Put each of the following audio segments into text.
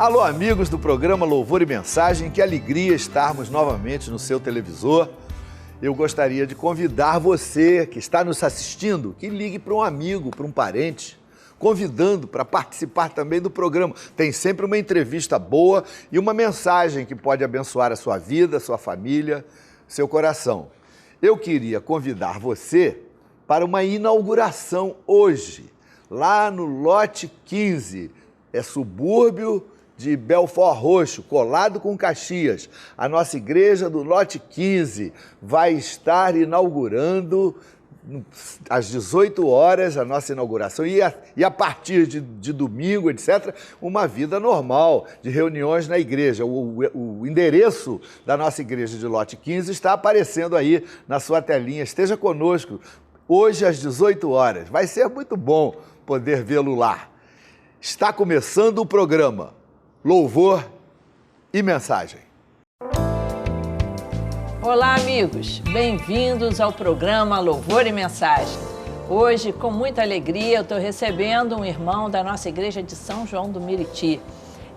Alô, amigos do programa Louvor e Mensagem, que alegria estarmos novamente no seu televisor. Eu gostaria de convidar você que está nos assistindo, que ligue para um amigo, para um parente, convidando para participar também do programa. Tem sempre uma entrevista boa e uma mensagem que pode abençoar a sua vida, a sua família, seu coração. Eu queria convidar você para uma inauguração hoje, lá no lote 15, subúrbio de Belford Roxo, colado com Caxias. A nossa igreja do lote 15 vai estar inaugurando às 18 horas a nossa inauguração e a partir de domingo, etc., uma vida normal de reuniões na igreja. O endereço da nossa igreja de lote 15 está aparecendo aí na sua telinha. Esteja conosco hoje às 18 horas. Vai ser muito bom poder vê-lo lá. Está começando o programa Louvor e Mensagem. Olá, amigos! Bem-vindos ao programa Louvor e Mensagem. Hoje, com muita alegria, eu estou recebendo um irmão da nossa igreja de São João do Meriti.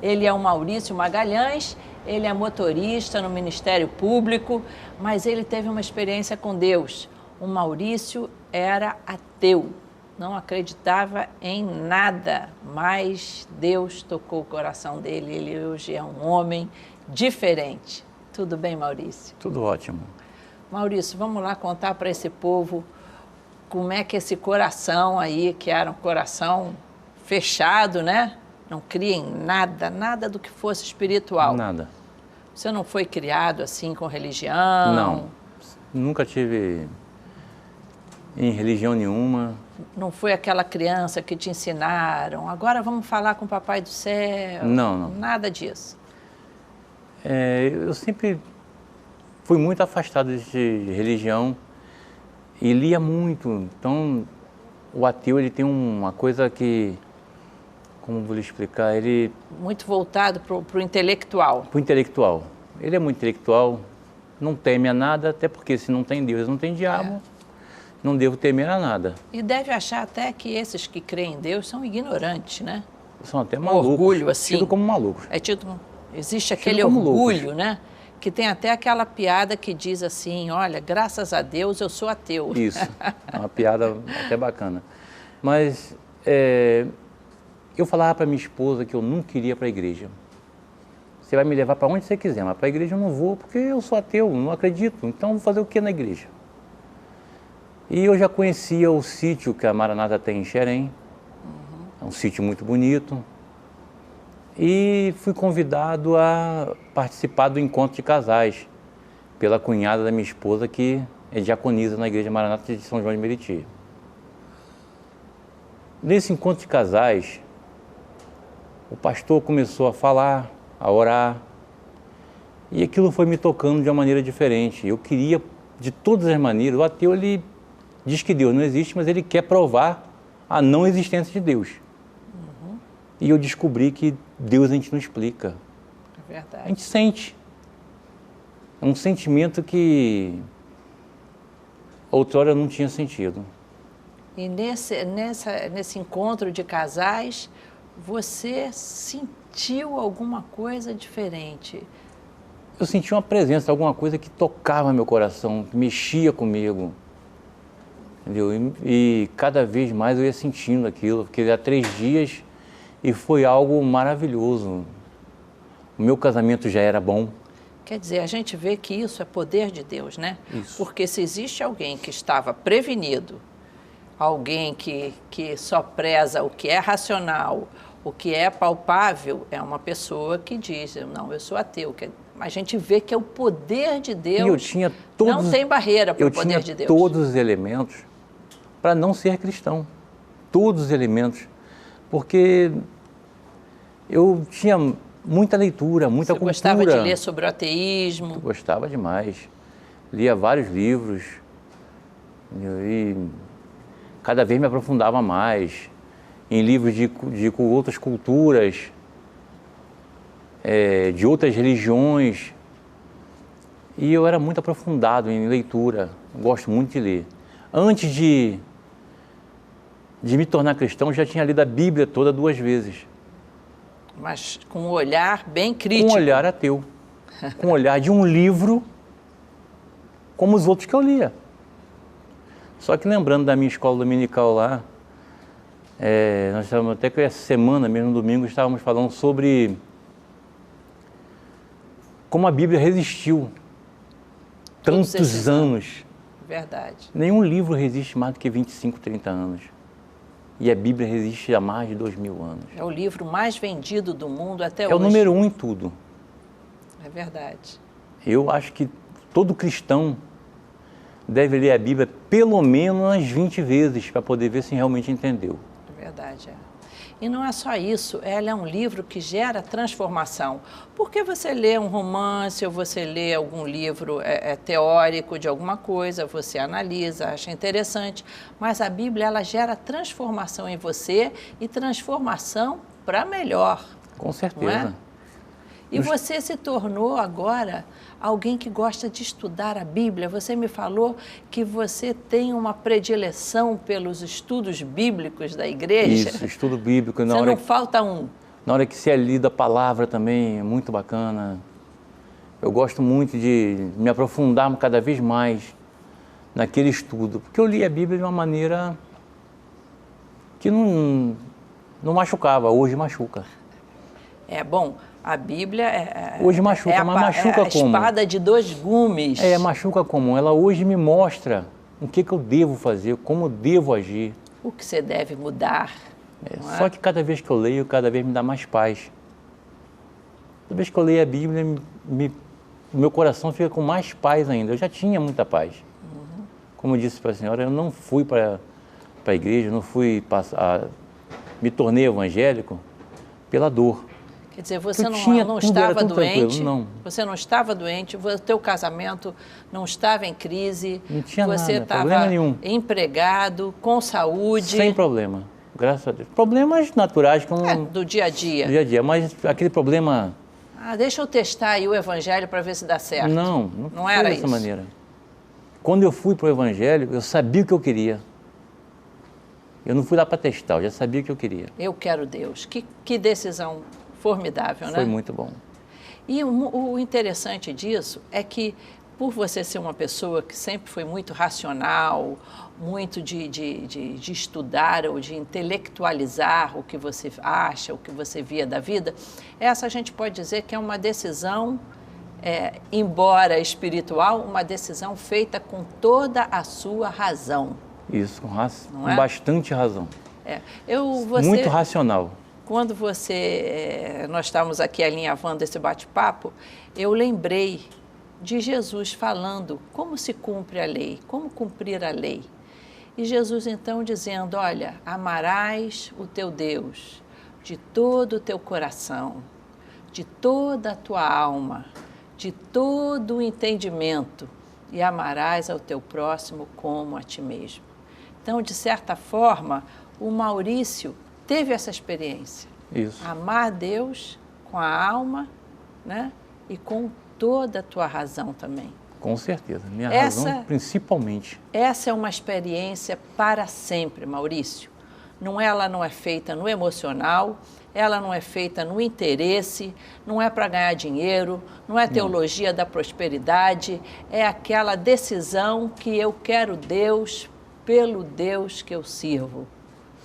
Ele é o Maurício Magalhães, ele é motorista no Ministério Público, mas ele teve uma experiência com Deus. O Maurício era ateu. Não acreditava em nada, mas Deus tocou o coração dele. Ele hoje é um homem diferente. Tudo bem, Maurício? Tudo ótimo. Maurício, vamos lá contar para esse povo como é que esse coração aí, que era um coração fechado, né? Não cria em nada, nada do que fosse espiritual. Nada. Você não foi criado assim com religião? Não, nunca tive em religião nenhuma. Não foi aquela criança que te ensinaram, agora vamos falar com o Papai do Céu? Não. Nada disso. Eu sempre fui muito afastado de religião e lia muito. Então, o ateu, ele tem uma coisa que, como vou lhe explicar, ele... Muito voltado para o intelectual. Para o intelectual. Ele é muito intelectual, não teme a nada, até porque se não tem Deus, não tem diabo. Não devo temer a nada. E deve achar até que esses que creem em Deus são ignorantes, né? São até malucos. Orgulho, assim. Tido como malucos. Existe aquele orgulho, né? Que tem até aquela piada que diz assim, olha, graças a Deus eu sou ateu. Isso, é uma piada até bacana. Mas eu falava para minha esposa que eu não queria para a igreja. Você vai me levar para onde você quiser, mas para a igreja eu não vou, porque eu sou ateu, não acredito. Então vou fazer o que na igreja? E eu já conhecia o sítio que a Maranata tem em Xerém. É um sítio muito bonito. E fui convidado a participar do encontro de casais pela cunhada da minha esposa, que é diaconisa na Igreja Maranata de São João de Meriti. Nesse encontro de casais, o pastor começou a falar, a orar, e aquilo foi me tocando de uma maneira diferente. Eu queria, de todas as maneiras, o ateu, ele diz que Deus não existe, mas ele quer provar a não existência de Deus. E eu descobri que Deus a gente não explica. É verdade. A gente sente. É um sentimento que outrora não tinha sentido. E nesse encontro de casais, você sentiu alguma coisa diferente? Eu senti uma presença, alguma coisa que tocava meu coração, que mexia comigo. Entendeu? E cada vez mais eu ia sentindo aquilo, porque há 3 dias e foi algo maravilhoso. O meu casamento já era bom. Quer dizer, a gente vê que isso é poder de Deus, né? Isso. Porque se existe alguém que estava prevenido, alguém que só preza o que é racional, o que é palpável, é uma pessoa que diz, não, eu sou ateu. A gente vê que é o poder de Deus. E eu tinha todos, não tem barreira para o poder de Deus. Eu tinha todos os elementos para não ser cristão. Todos os elementos. Porque eu tinha muita leitura, muita cultura. Você gostava de ler sobre o ateísmo? Eu gostava demais. Lia vários livros. E cada vez me aprofundava mais em livros de outras culturas, de outras religiões. E eu era muito aprofundado em leitura, gosto muito de ler. Antes de me tornar cristão, já tinha lido a Bíblia toda 2 vezes. Mas com um olhar bem crítico. Com um olhar ateu. Com um olhar de um livro como os outros que eu lia. Só que lembrando da minha escola dominical lá, nós estávamos até que essa semana, mesmo no domingo, estávamos falando sobre como a Bíblia resistiu tantos anos. Verdade. Nenhum livro resiste mais do que 25, 30 anos. E a Bíblia resiste há mais de 2000 anos. É o livro mais vendido do mundo até hoje. É o número 1 em tudo. É verdade. Eu acho que todo cristão deve ler a Bíblia pelo menos umas 20 vezes para poder ver se realmente entendeu. É verdade, E não é só isso, ela é um livro que gera transformação. Porque você lê um romance ou você lê algum livro teórico de alguma coisa, você analisa, acha interessante, mas a Bíblia ela gera transformação em você e transformação para melhor. Com certeza. E você se tornou agora alguém que gosta de estudar a Bíblia. Você me falou que você tem uma predileção pelos estudos bíblicos da igreja. Isso, estudo bíblico. Você não falta um. Na hora que se é lida a palavra também, é muito bacana. Eu gosto muito de me aprofundar cada vez mais naquele estudo. Porque eu li a Bíblia de uma maneira que não machucava, hoje machuca. Bom, a Bíblia hoje machuca, mas machuca a como? Espada de dois gumes. Machuca como? Ela hoje me mostra o que eu devo fazer, como eu devo agir. O que você deve mudar. Só que cada vez que eu leio, cada vez me dá mais paz. Toda vez que eu leio a Bíblia, meu coração fica com mais paz ainda. Eu já tinha muita paz. Como eu disse para a senhora, eu não fui para a igreja, não fui me tornei evangélico pela dor. Quer dizer, você não estava doente, não. Você não estava doente, o teu casamento não estava em crise, não tinha você estava empregado, com saúde. Sem problema, graças a Deus. Problemas naturais como do dia a dia. Do dia a dia, mas aquele problema... deixa eu testar aí o evangelho para ver se dá certo. Não era dessa maneira. Quando eu fui para o evangelho, eu sabia o que eu queria. Eu não fui lá para testar, eu já sabia o que eu queria. Eu quero Deus. Que decisão formidável, né? Foi muito bom. E o interessante disso é que, por você ser uma pessoa que sempre foi muito racional, muito de estudar ou de intelectualizar o que você acha, o que você via da vida, essa a gente pode dizer que é uma decisão, embora espiritual, uma decisão feita com toda a sua razão. Isso, com bastante razão. Muito racional. Quando nós estávamos aqui alinhavando esse bate-papo, eu lembrei de Jesus falando como se cumpre a lei, como cumprir a lei. E Jesus então dizendo, olha, amarás o teu Deus de todo o teu coração, de toda a tua alma, de todo o entendimento, e amarás ao teu próximo como a ti mesmo. Então, de certa forma, o Maurício teve essa experiência. Isso. Amar a Deus com a alma, né? E com toda a tua razão também. Com certeza, minha razão principalmente. Essa é uma experiência para sempre, Maurício. Ela não é feita no emocional, ela não é feita no interesse, não é para ganhar dinheiro, não é teologia da prosperidade, é aquela decisão que eu quero Deus pelo Deus que eu sirvo.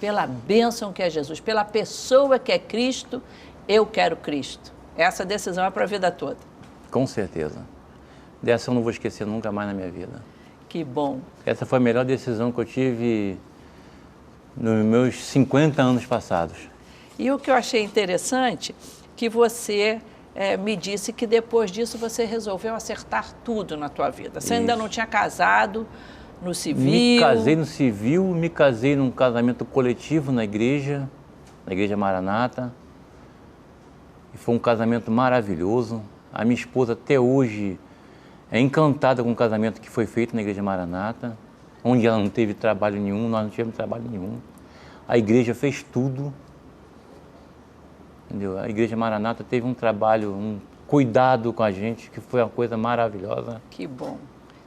Pela bênção que é Jesus, pela pessoa que é Cristo, eu quero Cristo. Essa decisão é para a vida toda. Com certeza. Dessa eu não vou esquecer nunca mais na minha vida. Que bom. Essa foi a melhor decisão que eu tive nos meus 50 anos passados. E o que eu achei interessante, que você me disse que depois disso você resolveu acertar tudo na tua vida. Você ainda não tinha casado no civil? Me casei no civil, me casei num casamento coletivo na igreja Maranata. E foi um casamento maravilhoso. A minha esposa até hoje é encantada com o casamento que foi feito na igreja Maranata, onde ela não teve trabalho nenhum, nós não tivemos trabalho nenhum. A igreja fez tudo. Entendeu? A igreja Maranata teve um trabalho, um cuidado com a gente, que foi uma coisa maravilhosa. Que bom.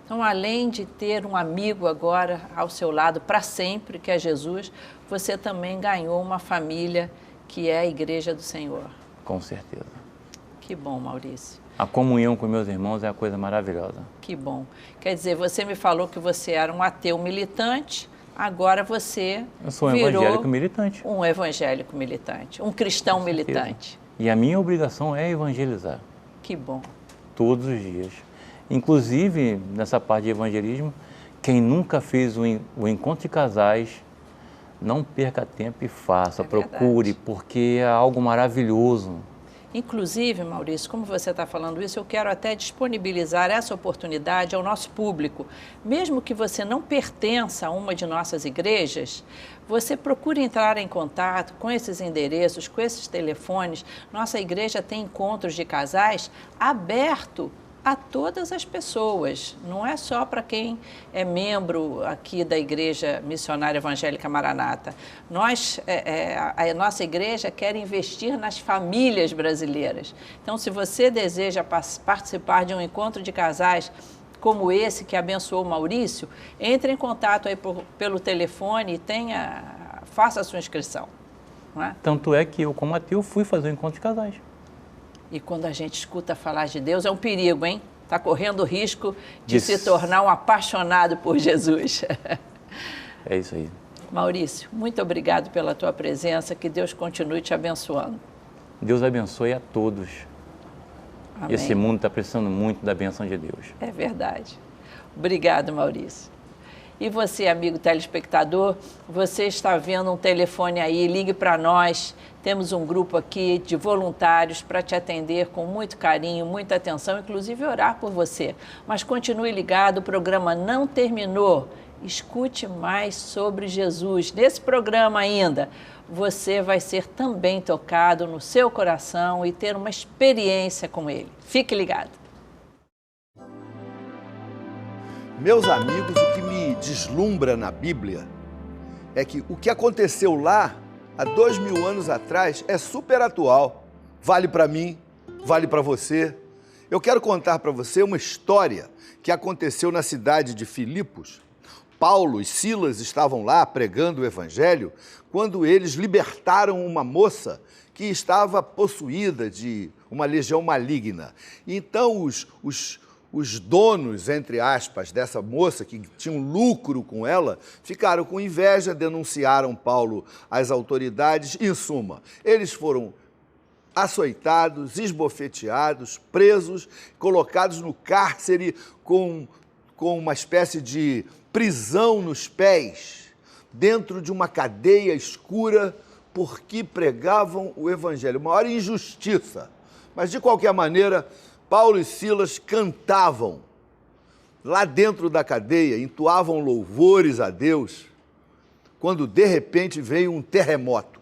Então, além de ter um amigo agora ao seu lado para sempre, que é Jesus, você também ganhou uma família que é a Igreja do Senhor. Com certeza. Que bom, Maurício. A comunhão com meus irmãos é uma coisa maravilhosa. Que bom. Quer dizer, você me falou que você era um ateu militante, agora você Eu sou um virou evangélico militante. um evangélico militante, um cristão militante. E a minha obrigação é evangelizar. Que bom. Todos os dias. Inclusive, nessa parte de evangelismo, quem nunca fez o encontro de casais, não perca tempo e faça, procure, porque é algo maravilhoso. Inclusive, Maurício, como você está falando isso, eu quero até disponibilizar essa oportunidade ao nosso público. Mesmo que você não pertença a uma de nossas igrejas, você procure entrar em contato com esses endereços, com esses telefones. Nossa igreja tem encontros de casais aberto a todas as pessoas, não é só para quem é membro aqui da Igreja Missionária Evangélica Maranata. A nossa igreja quer investir nas famílias brasileiras. Então, se você deseja participar de um encontro de casais como esse que abençoou o Maurício, entre em contato aí pelo telefone e faça a sua inscrição. Não é? Tanto é que eu, como ateu, fui fazer um encontro de casais. E quando a gente escuta falar de Deus, é um perigo, hein? Está correndo o risco de se tornar um apaixonado por Jesus. É isso aí. Maurício, muito obrigado pela tua presença, que Deus continue te abençoando. Deus abençoe a todos. Amém. Esse mundo está precisando muito da bênção de Deus. É verdade. Obrigado, Maurício. E você, amigo telespectador, você está vendo um telefone aí, ligue para nós. Temos um grupo aqui de voluntários para te atender com muito carinho, muita atenção, inclusive orar por você. Mas continue ligado, o programa não terminou. Escute mais sobre Jesus. Nesse programa ainda, você vai ser também tocado no seu coração e ter uma experiência com Ele. Fique ligado. Meus amigos, o que me deslumbra na Bíblia é que o que aconteceu lá, há 2000 anos atrás, é super atual. Vale para mim, vale para você. Eu quero contar para você uma história que aconteceu na cidade de Filipos. Paulo e Silas estavam lá pregando o evangelho quando eles libertaram uma moça que estava possuída de uma legião maligna. Então os donos, entre aspas, dessa moça, que tinham lucro com ela, ficaram com inveja, denunciaram Paulo às autoridades. Em suma, eles foram açoitados, esbofeteados, presos, colocados no cárcere com uma espécie de prisão nos pés, dentro de uma cadeia escura, porque pregavam o evangelho. Maior injustiça. Mas, de qualquer maneira, Paulo e Silas cantavam lá dentro da cadeia, entoavam louvores a Deus, quando de repente veio um terremoto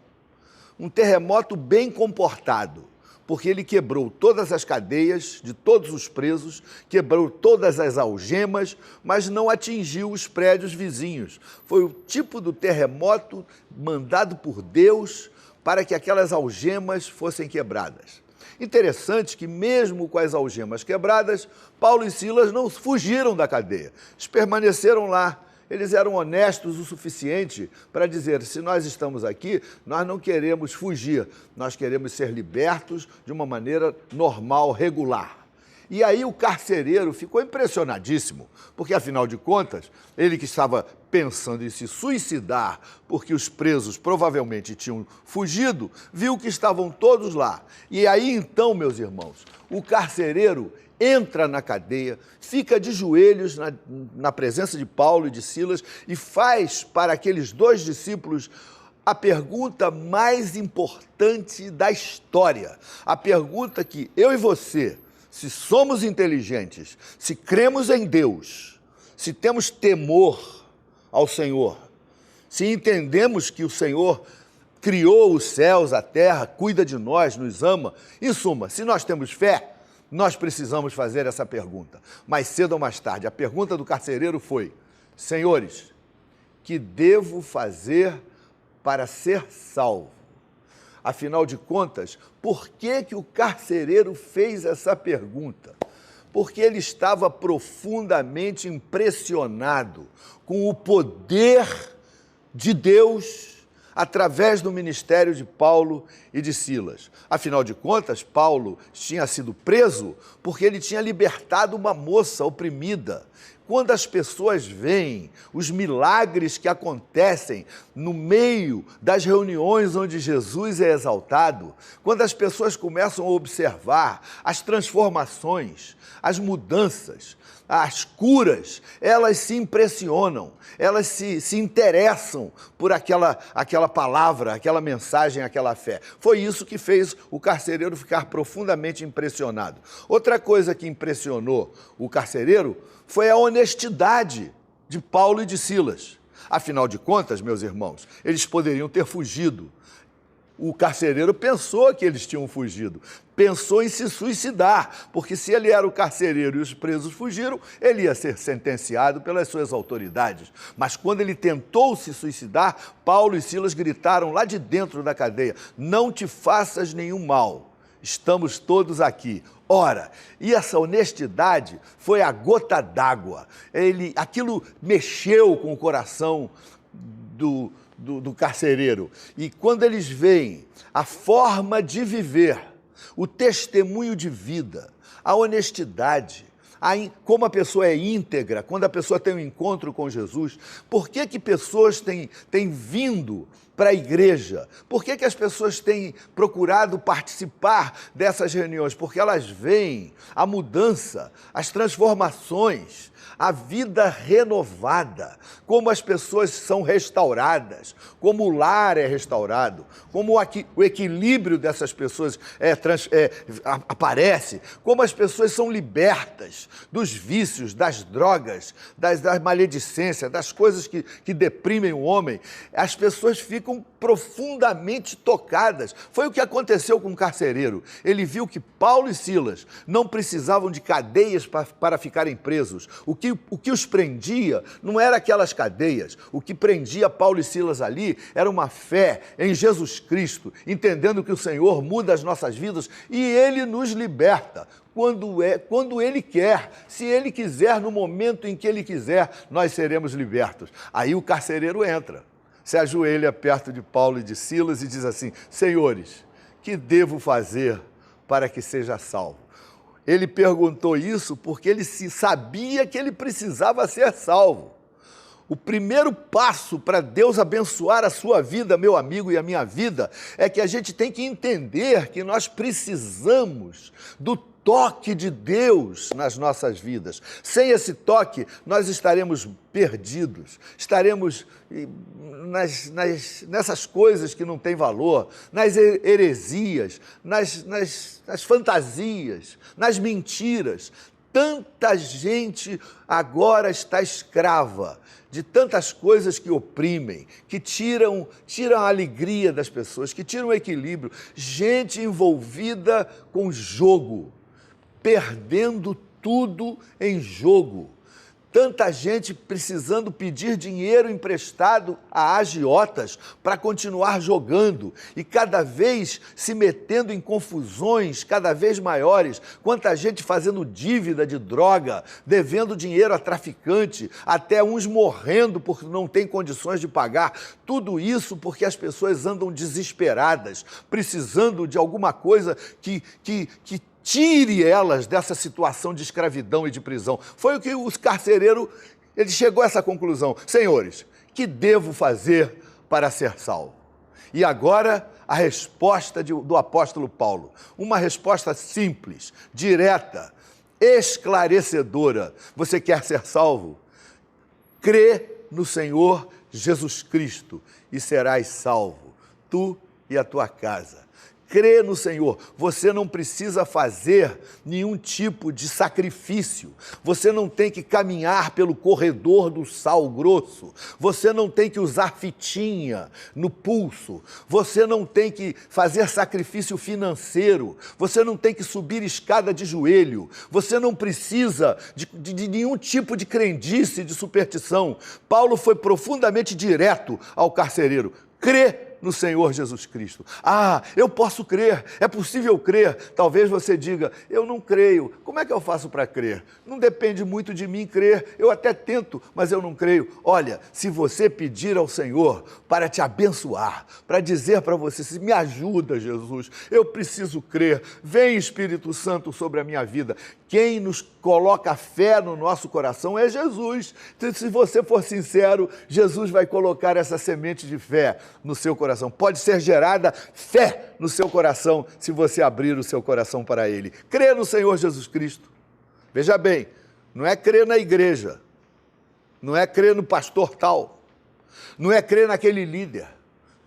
bem comportado, porque ele quebrou todas as cadeias de todos os presos, quebrou todas as algemas, mas não atingiu os prédios vizinhos. Foi o tipo do terremoto mandado por Deus para que aquelas algemas fossem quebradas. Interessante que, mesmo com as algemas quebradas, Paulo e Silas não fugiram da cadeia. Eles permaneceram lá. Eles eram honestos o suficiente para dizer, se nós estamos aqui, nós não queremos fugir, nós queremos ser libertos de uma maneira normal, regular. E aí o carcereiro ficou impressionadíssimo, porque, afinal de contas, ele que estava pensando em se suicidar porque os presos provavelmente tinham fugido, viu que estavam todos lá. E aí, então, meus irmãos, o carcereiro entra na cadeia, fica de joelhos na presença de Paulo e de Silas e faz para aqueles dois discípulos a pergunta mais importante da história. A pergunta que eu e você, se somos inteligentes, se cremos em Deus, se temos temor ao Senhor, se entendemos que o Senhor criou os céus, a terra, cuida de nós, nos ama, em suma, se nós temos fé, nós precisamos fazer essa pergunta. Mais cedo ou mais tarde, a pergunta do carcereiro foi: senhores, que devo fazer para ser salvo? Afinal de contas, por que o carcereiro fez essa pergunta? Porque ele estava profundamente impressionado com o poder de Deus, através do ministério de Paulo e de Silas. Afinal de contas, Paulo tinha sido preso porque ele tinha libertado uma moça oprimida. Quando as pessoas veem os milagres que acontecem no meio das reuniões onde Jesus é exaltado, quando as pessoas começam a observar as transformações, as mudanças, as curas, elas se impressionam, elas se interessam por aquela palavra, aquela mensagem, aquela fé. Foi isso que fez o carcereiro ficar profundamente impressionado. Outra coisa que impressionou o carcereiro foi a honestidade de Paulo e de Silas. Afinal de contas, meus irmãos, eles poderiam ter fugido. O carcereiro pensou que eles tinham fugido, pensou em se suicidar, porque se ele era o carcereiro e os presos fugiram, ele ia ser sentenciado pelas suas autoridades. Mas quando ele tentou se suicidar, Paulo e Silas gritaram lá de dentro da cadeia: não te faças nenhum mal, estamos todos aqui. Ora, e essa honestidade foi a gota d'água. Aquilo mexeu com o coração do carcereiro. E quando eles veem a forma de viver, o testemunho de vida, a honestidade, como a pessoa é íntegra, quando a pessoa tem um encontro com Jesus, por que pessoas têm vindo para a igreja? Por que as pessoas têm procurado participar dessas reuniões? Porque elas veem a mudança, as transformações, a vida renovada, como as pessoas são restauradas, como o lar é restaurado, como o equilíbrio dessas pessoas aparece, como as pessoas são libertas dos vícios, das drogas, das maledicências, das coisas que deprimem o homem. As pessoas ficam profundamente tocadas. Foi o que aconteceu com o carcereiro. Ele viu que Paulo e Silas não precisavam de cadeias para ficarem presos. O que os prendia não era aquelas cadeias. O que prendia Paulo e Silas ali era uma fé em Jesus Cristo, entendendo que o Senhor muda as nossas vidas e Ele nos liberta quando Ele quer. Se Ele quiser, no momento em que Ele quiser, nós seremos libertos. Aí o carcereiro entra, se ajoelha perto de Paulo e de Silas e diz assim: senhores, que devo fazer para que seja salvo? Ele perguntou isso porque ele sabia que ele precisava ser salvo. O primeiro passo para Deus abençoar a sua vida, meu amigo, e a minha vida, é que a gente tem que entender que nós precisamos do toque de Deus nas nossas vidas. Sem esse toque, nós estaremos perdidos, estaremos nessas coisas que não têm valor, nas heresias, nas fantasias, nas mentiras. Tanta gente agora está escrava de tantas coisas que oprimem, que tiram a alegria das pessoas, que tiram o equilíbrio. Gente envolvida com jogo, perdendo tudo em jogo. Tanta gente precisando pedir dinheiro emprestado a agiotas para continuar jogando e cada vez se metendo em confusões cada vez maiores. Quanta gente fazendo dívida de droga, devendo dinheiro a traficante, até uns morrendo porque não têm condições de pagar. Tudo isso porque as pessoas andam desesperadas, precisando de alguma coisa que tire elas dessa situação de escravidão e de prisão. Foi o que os carcereiros, ele chegou a essa conclusão: senhores, que devo fazer para ser salvo? E agora a resposta do apóstolo Paulo, uma resposta simples, direta, esclarecedora. Você quer ser salvo? Crê no Senhor Jesus Cristo e serás salvo, tu e a tua casa. Crê no Senhor. Você não precisa fazer nenhum tipo de sacrifício. Você não tem que caminhar pelo corredor do sal grosso. Você não tem que usar fitinha no pulso. Você não tem que fazer sacrifício financeiro. Você não tem que subir escada de joelho. Você não precisa de nenhum tipo de crendice, de superstição. Paulo foi profundamente direto ao carcereiro. Crê no Senhor Jesus Cristo. Ah, eu posso crer, é possível crer. Talvez você diga, eu não creio. Como é que eu faço para crer? Não depende muito de mim crer. Eu até tento, mas eu não creio. Olha, se você pedir ao Senhor para te abençoar, para dizer para você, me ajuda, Jesus, eu preciso crer. Vem, Espírito Santo, sobre a minha vida. Quem nos coloca fé no nosso coração é Jesus. Então, se você for sincero, Jesus vai colocar essa semente de fé no seu coração. Pode ser gerada fé no seu coração se você abrir o seu coração para Ele. Crê no Senhor Jesus Cristo. Veja bem, não é crer na igreja, não é crer no pastor tal, não é crer naquele líder.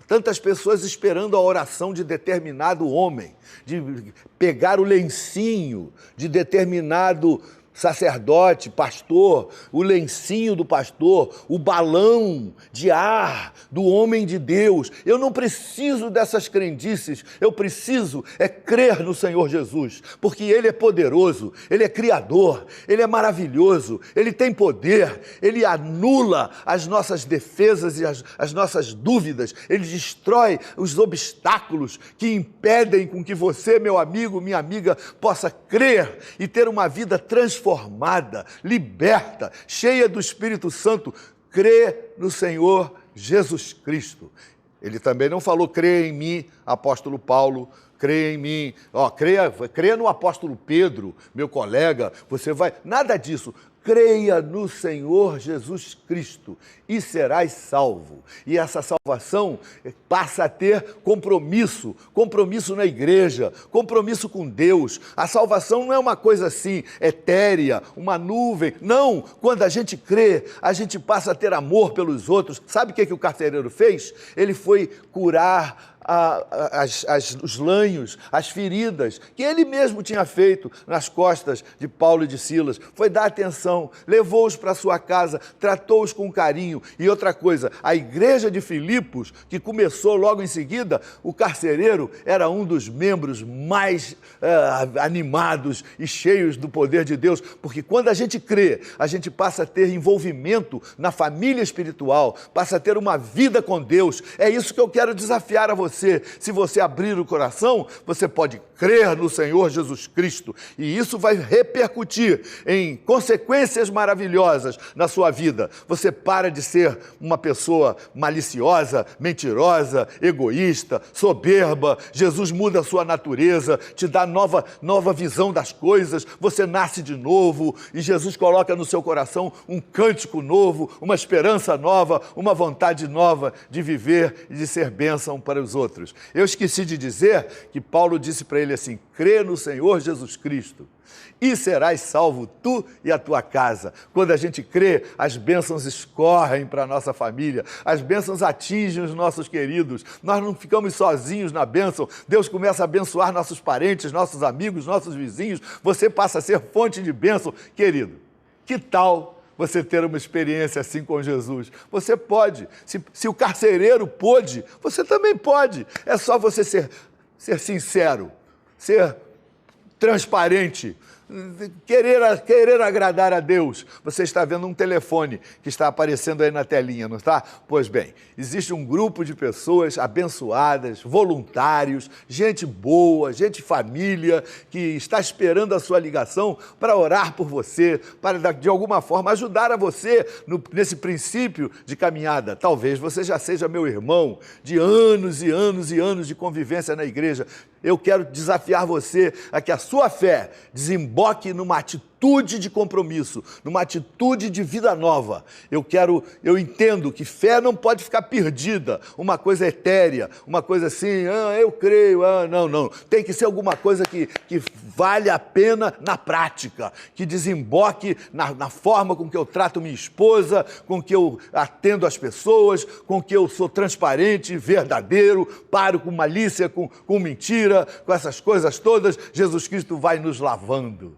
Tantas pessoas esperando a oração de determinado homem, de pegar o lencinho de determinado sacerdote, pastor, o lencinho do pastor, o balão de ar do homem de Deus. Eu não preciso dessas crendices, eu preciso crer no Senhor Jesus, porque Ele é poderoso, Ele é criador, Ele é maravilhoso, Ele tem poder, Ele anula as nossas defesas e as nossas dúvidas, Ele destrói os obstáculos que impedem com que você, meu amigo, minha amiga, possa crer e ter uma vida transformada, liberta, cheia do Espírito Santo. Crê no Senhor Jesus Cristo. Ele também não falou, crê em mim, apóstolo Paulo, crê em mim, creia no apóstolo Pedro, meu colega, você vai... Nada disso. Creia no Senhor Jesus Cristo e serás salvo. E essa salvação passa a ter compromisso na igreja, compromisso com Deus. A salvação não é uma coisa assim, etérea, uma nuvem. Não, quando a gente crê, a gente passa a ter amor pelos outros. Sabe o que o carcereiro fez? Ele foi curar os lanhos, as feridas que ele mesmo tinha feito nas costas de Paulo e de Silas. Foi dar atenção, levou-os para sua casa, tratou-os com carinho. E outra coisa, a igreja de Filipos, que começou logo em seguida, o carcereiro era um dos membros mais animados e cheios do poder de Deus, porque quando a gente crê, a gente passa a ter envolvimento na família espiritual, passa a ter uma vida com Deus. É isso que eu quero desafiar a você. Se você abrir o coração, você pode crer no Senhor Jesus Cristo e isso vai repercutir em consequências maravilhosas na sua vida. Você para de ser uma pessoa maliciosa, mentirosa, egoísta, soberba. Jesus muda a sua natureza, te dá nova visão das coisas, você nasce de novo e Jesus coloca no seu coração um cântico novo, uma esperança nova, uma vontade nova de viver e de ser bênção para os outros. Eu esqueci de dizer que Paulo disse para ele assim, crê no Senhor Jesus Cristo e serás salvo tu e a tua casa. Quando a gente crê, as bênçãos escorrem para a nossa família, as bênçãos atingem os nossos queridos, nós não ficamos sozinhos na bênção, Deus começa a abençoar nossos parentes, nossos amigos, nossos vizinhos, você passa a ser fonte de bênção. Querido, que tal você ter uma experiência assim com Jesus? Você pode. Se o carcereiro pôde, você também pode. É só você ser sincero, ser transparente, querer agradar a Deus. Você está vendo um telefone que está aparecendo aí na telinha, não está? Pois bem, existe um grupo de pessoas abençoadas, voluntários, gente boa, gente família, que está esperando a sua ligação para orar por você, para de alguma forma ajudar a você nesse princípio de caminhada. Talvez você já seja meu irmão de anos e anos e anos de convivência na igreja. Eu quero desafiar você a que a sua fé desemboque numa atitude de compromisso, numa atitude de vida nova. Eu entendo que fé não pode ficar perdida, uma coisa etérea, uma coisa assim, eu creio, não. Tem que ser alguma coisa que vale a pena na prática, que desemboque na forma com que eu trato minha esposa, com que eu atendo as pessoas, com que eu sou transparente, verdadeiro, paro com malícia, com mentira, com essas coisas todas. Jesus Cristo vai nos lavando.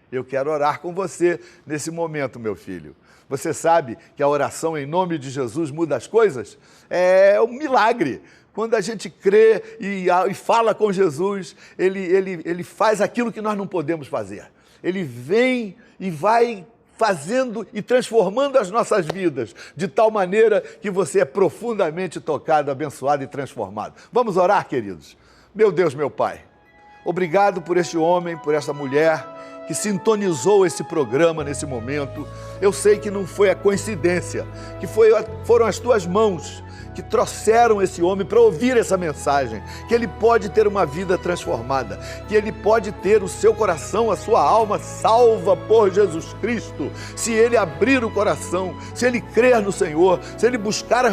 Eu quero orar com você nesse momento, meu filho. Você sabe que a oração em nome de Jesus muda as coisas? É um milagre. Quando a gente crê e fala com Jesus, ele faz aquilo que nós não podemos fazer. Ele vem e vai fazendo e transformando as nossas vidas, de tal maneira que você é profundamente tocado, abençoado e transformado. Vamos orar, queridos? Meu Deus, meu Pai, obrigado por este homem, por essa mulher que sintonizou esse programa nesse momento. Eu sei que não foi a coincidência, que foram as tuas mãos que trouxeram esse homem para ouvir essa mensagem, que ele pode ter uma vida transformada, que ele pode ter o seu coração, a sua alma salva por Jesus Cristo, se ele abrir o coração, se ele crer no Senhor, se ele buscar a